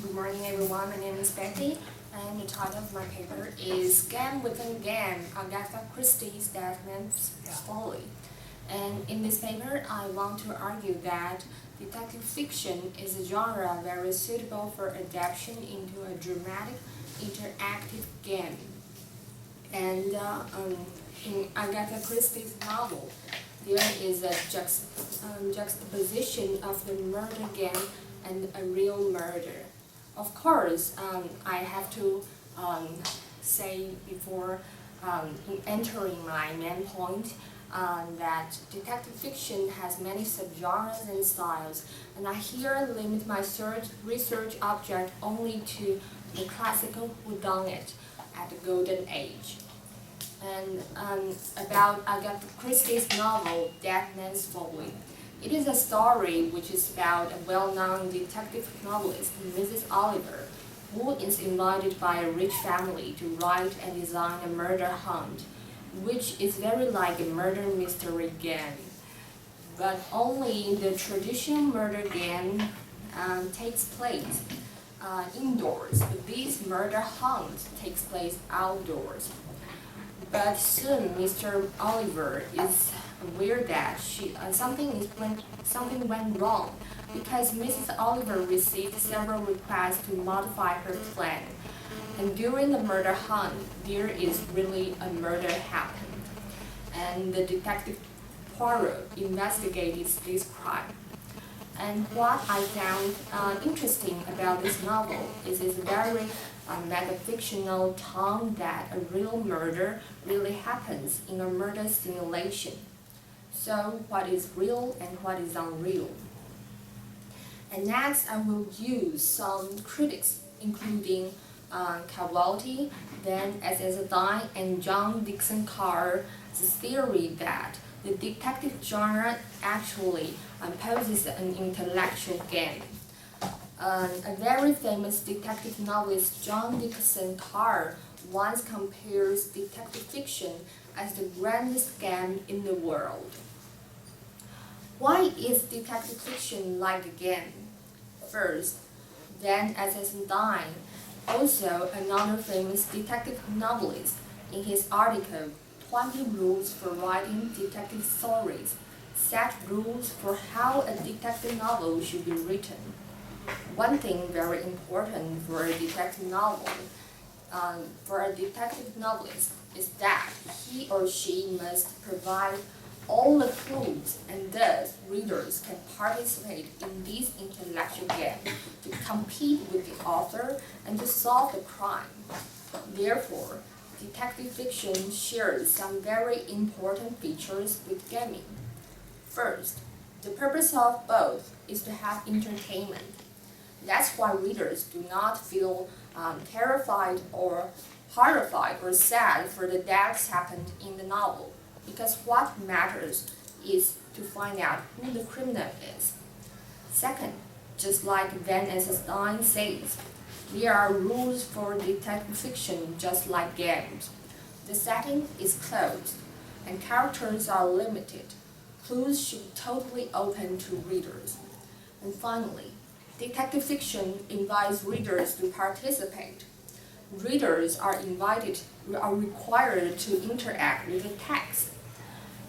Good morning, everyone. My name is Betty, and the title of my paper is Game Within Game, Agathe Christie's Deathman's Folly. And in this paper, I want to argue that detective fiction is a genre very suitable for adaptation into a dramatic, interactive game. And in Agatha Christie's novel, there is a juxtaposition of the murder game and a real murder. Of course, I have to say before entering my main point that detective fiction has many subgenres and styles, and I here limit my research object only to the classical whodunit at the Golden Age. And about Agatha Christie's novel, Deathman's Folly. It is a story which is about a well-known detective novelist, Mrs. Oliver, who is invited by a rich family to write and design a murder hunt, which is very like a murder mystery game. But only the traditional murder game takes place indoors, but this murder hunt takes place outdoors. But soon, Mr. Oliver is aware that something went wrong because Mrs. Oliver received several requests to modify her plan, and during the murder hunt, there is really a murder happened, and the detective Poirot investigated this crime. And what I found interesting about this novel is its very metafictional tone that a real murder really happens in a murder simulation. So what is real and what is unreal? And next I will use some critics including Cavalti, then S.S. Dine and John Dixon Carr's theory that the detective genre actually poses an intellectual game. A very famous detective novelist, John Dixon Carr, once compares detective fiction as the grandest game in the world. Why is detective fiction like a game? First, then S.S. Dine, also another famous detective novelist, in his article 20 Rules for Writing Detective Stories, set rules for how a detective novel should be written. One thing very important for a detective novelist is that he or she must provide all the clues, and thus readers can participate in this intellectual game to compete with the author and to solve the crime. Therefore, detective fiction shares some very important features with gaming. First, the purpose of both is to have entertainment. That's why readers do not feel terrified or horrified or sad for the deaths happened in the novel, because what matters is to find out who the criminal is. Second, just like Van Dine says, there are rules for detective fiction just like games. The setting is closed, and characters are limited. Clues should be totally open to readers. And finally, detective fiction invites readers to participate. Readers are required to interact with the text.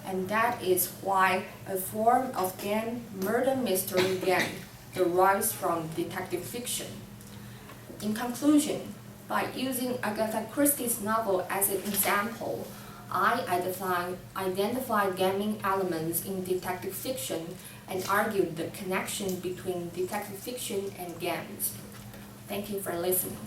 And that is why a form of game, murder mystery game, derives from detective fiction. In conclusion, by using Agatha Christie's novel as an example, I identified gaming elements in detective fiction and argued the connection between detective fiction and games. Thank you for listening.